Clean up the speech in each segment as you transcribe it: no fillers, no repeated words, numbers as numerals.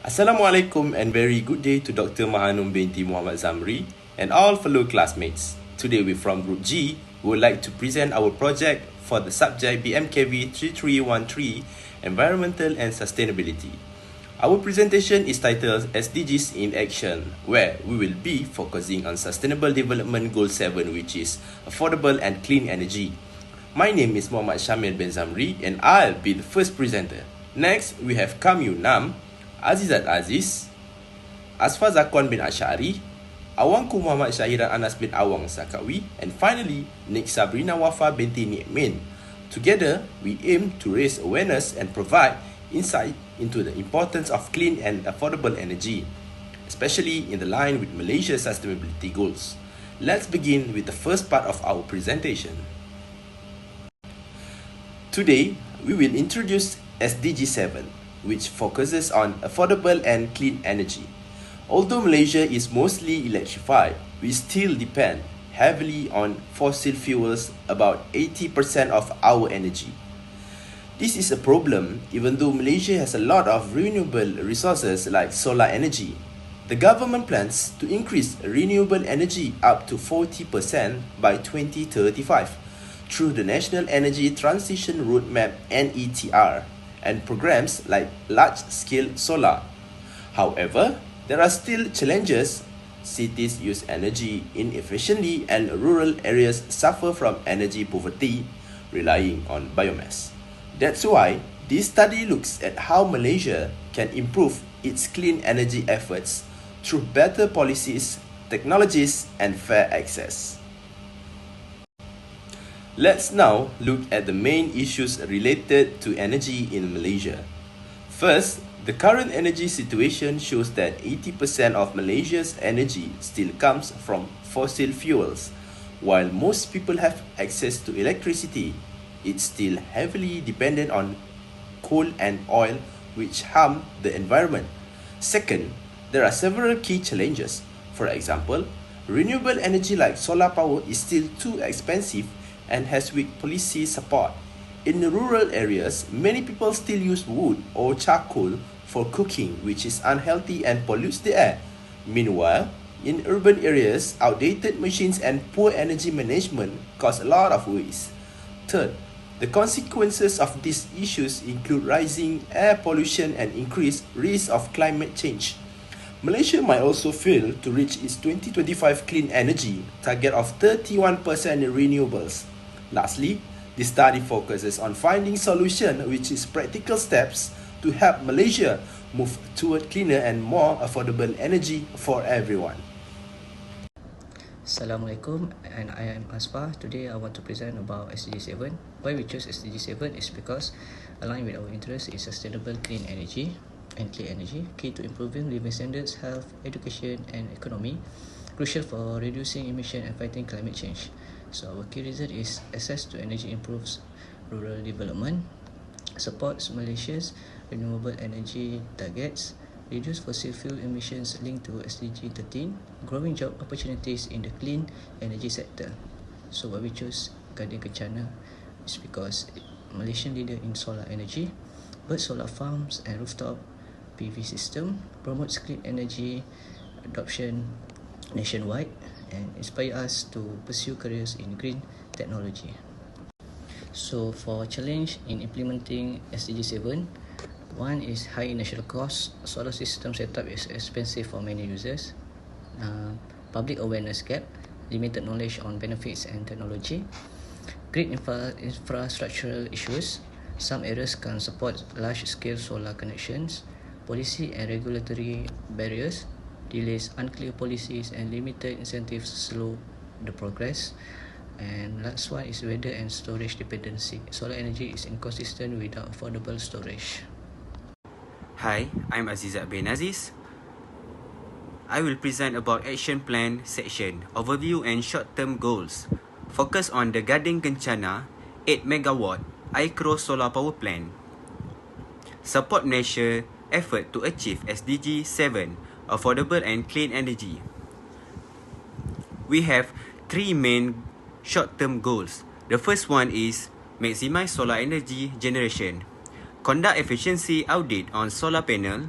Assalamualaikum and very good day to Dr. Mahanum binti Muhammad Zamri and all fellow classmates. Today we from Group G would like to present our project for the subject Bmkv 3313 Environmental and Sustainability. Our presentation is titled SDGs in Action, where we will be focusing on Sustainable Development Goal 7, which is affordable and clean energy. My name is Muhammad Shamil bin Zamri and I'll be the first presenter. Next, we have Kamyu Nam, Azizat Aziz, Asfa Zakwan bin Ash'ari, Awangku Muhammad Syahiran Anas bin Awang Sakawi, and finally, Nik Sabrina Wafa binti Ni'min. Together, we aim to raise awareness and provide insight into the importance of clean and affordable energy, especially in the line with Malaysia's sustainability goals. Let's begin with the first part of our presentation. Today, we will introduce SDG 7, which focuses on affordable and clean energy. Although Malaysia is mostly electrified, we still depend heavily on fossil fuels, about 80% of our energy. This is a problem even though Malaysia has a lot of renewable resources like solar energy. The government plans to increase renewable energy up to 40% by 2035 through the National Energy Transition Roadmap (NETR) and programs like large-scale solar. However, there are still challenges. Cities use energy inefficiently and rural areas suffer from energy poverty, relying on biomass. That's why this study looks at how Malaysia can improve its clean energy efforts through better policies, technologies, and fair access. Let's now look at the main issues related to energy in Malaysia. First, the current energy situation shows that 80% of Malaysia's energy still comes from fossil fuels. While most people have access to electricity, it's still heavily dependent on coal and oil, which harm the environment. Second, there are several key challenges. For example, renewable energy like solar power is still too expensive and has weak policy support. In the rural areas, many people still use wood or charcoal for cooking, which is unhealthy and pollutes the air. Meanwhile, in urban areas, outdated machines and poor energy management cause a lot of waste. Third, the consequences of these issues include rising air pollution and increased risk of climate change. Malaysia might also fail to reach its 2025 clean energy target of 31% in renewables. Lastly, this study focuses on finding solutions, which is practical steps to help Malaysia move toward cleaner and more affordable energy for everyone. Assalamualaikum, and I am Asfa. Today I want to present about SDG 7. Why we choose SDG 7 is because aligned with our interest is sustainable clean energy and clean energy, key to improving living standards, health, education and economy, crucial for reducing emission and fighting climate change. So our key reason is access to energy improves rural development, supports Malaysia's renewable energy targets, reduce fossil fuel emissions linked to SDG 13, growing job opportunities in the clean energy sector. So why we choose Gading Kencana is because Malaysian leader in solar energy, bird solar farms and rooftop PV system, promotes clean energy adoption nationwide and inspire us to pursue careers in green technology. So for challenge in implementing SDG 7, one is high initial cost. Solar system setup is expensive for many users. Public awareness gap, limited knowledge on benefits and technology. Grid infrastructural issues. Some areas can support large-scale solar connections. Policy and regulatory barriers. Delays, unclear policies and limited incentives slow the progress. And last one is weather and storage dependency. Solar energy is inconsistent without affordable storage. Hi, I'm Azizat bin Aziz. I will present about Action Plan section, Overview and Short-Term Goals. Focus on the Gading Kencana 8 MW Micro Solar Power Plant. Support Malaysia effort to achieve SDG 7, Affordable and Clean Energy. We have three main short-term goals. The first one is maximize solar energy generation. Conduct efficiency audit on solar panel.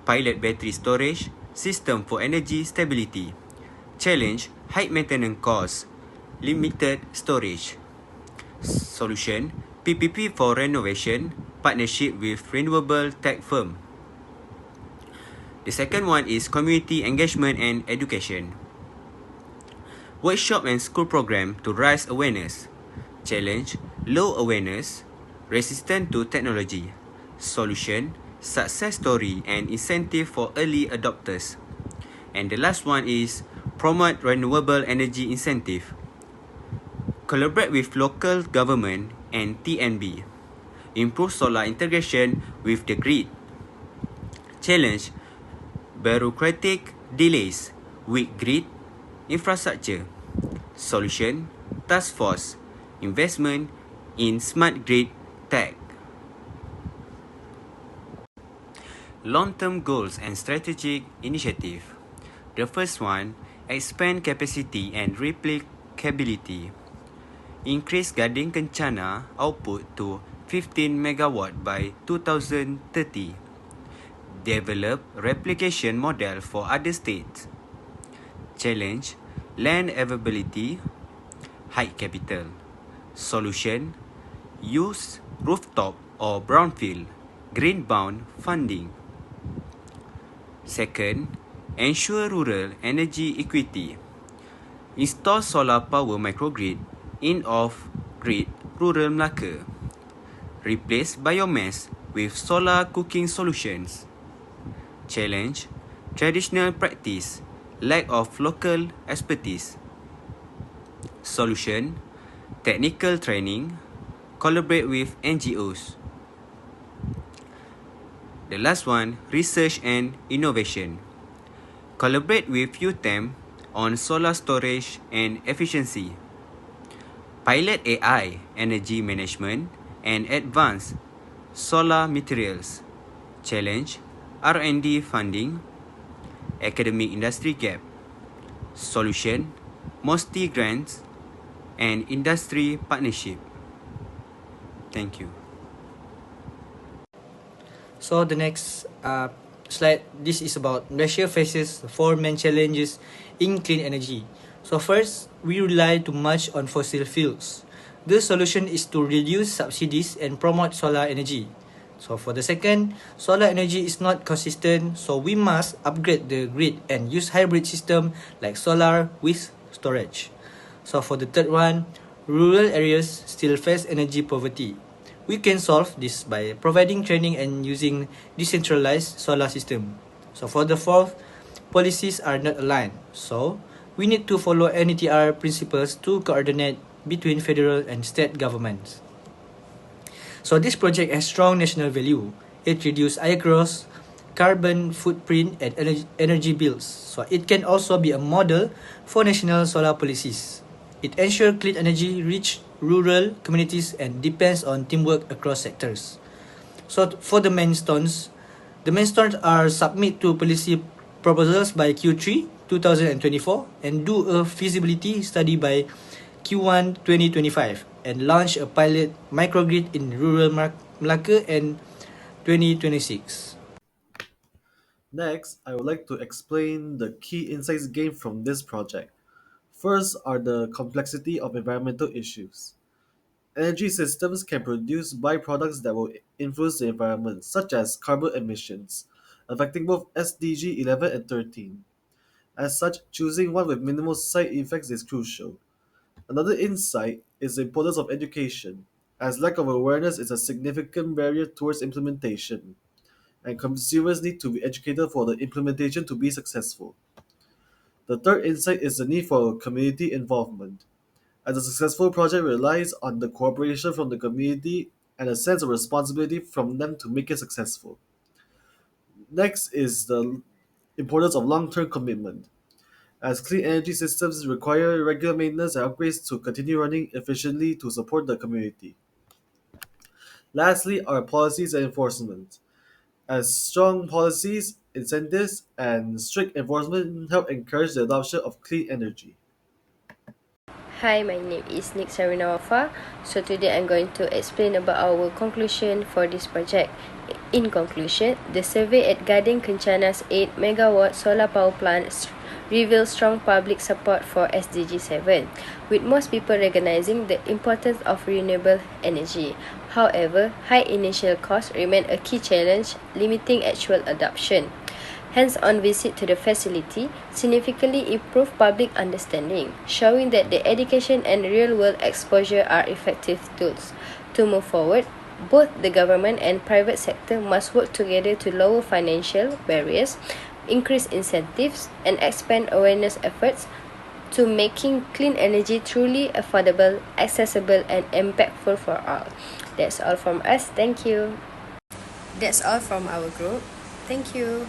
pilot battery storage system for energy stability. Challenge, high maintenance costs, limited storage. Solution, PPP for renovation, partnership with renewable tech firm. The second one is community engagement and education. Workshop and school program to raise awareness. Challenge, low awareness, resistant to technology. Solution, success story and incentive for early adopters. And the last one is promote renewable energy incentive. Collaborate with local government and TNB. Improve solar integration with the grid. Challenge, bureaucratic delays, weak grid infrastructure. Solution, task force, investment in smart grid tech. Long-term goals and strategic initiative. The first one, expand capacity and replicability. Increase Gading Kencana output to 15 MW by 2030. Develop replication model for other states. Challenge, land availability, high capital. Solution, use rooftop or brownfield, green-bound funding. Second, ensure rural energy equity. Install solar power microgrid in off-grid rural Melaka. Replace biomass with solar cooking solutions. Challenge, traditional practice, lack of local expertise. Solution, technical training, collaborate with NGOs. The last one, research and innovation. Collaborate with UTEM on solar storage and efficiency. Pilot AI, energy management, and advanced solar materials. Challenge, R&D funding, academic industry gap. Solution, MOSTI grants, and industry partnership. Thank you. So the next slide, this is about Malaysia faces 4 main challenges in clean energy. So first, we rely too much on fossil fuels. The solution is to reduce subsidies and promote solar energy. So for the second, solar energy is not consistent, so we must upgrade the grid and use hybrid system like solar with storage. So for the third one, rural areas still face energy poverty. We can solve this by providing training and using decentralized solar system. So for the fourth, policies are not aligned. So we need to follow NETR principles to coordinate between federal and state governments. So this project has strong national value. It reduces air growth, carbon footprint and energy bills. So it can also be a model for national solar policies. It ensures clean energy reach rural communities and depends on teamwork across sectors. So for the main stones are submit to policy proposals by Q3 2024 and do a feasibility study by Q1 2025 and launch a pilot microgrid in rural Melaka in 2026. Next, I would like to explain the key insights gained from this project. First are the complexity of environmental issues. Energy systems can produce byproducts that will influence the environment, such as carbon emissions, affecting both SDG 11 and 13. As such, choosing one with minimal side effects is crucial. Another insight is the importance of education, as lack of awareness is a significant barrier towards implementation, and consumers need to be educated for the implementation to be successful. The third insight is the need for community involvement, as a successful project relies on the cooperation from the community and a sense of responsibility from them to make it successful. Next is the importance of long term commitment, as clean energy systems require regular maintenance and upgrades to continue running efficiently to support the community. Lastly, are policies and enforcement, as strong policies, incentives, and strict enforcement help encourage the adoption of clean energy. Hi, my name is Nick Sarina Wafa. So today I'm going to explain about our conclusion for this project. In conclusion, the survey at Gading Kencana's 8 megawatt solar power plant reveals strong public support for SDG 7, with most people recognizing the importance of renewable energy. However, high initial costs remain a key challenge, limiting actual adoption. Hands-on visit to the facility significantly improve public understanding, showing that the education and real-world exposure are effective tools. To move forward, both the government and private sector must work together to lower financial barriers, increase incentives, and expand awareness efforts to making clean energy truly affordable, accessible, and impactful for all. That's all from us. Thank you. That's all from our group. Thank you.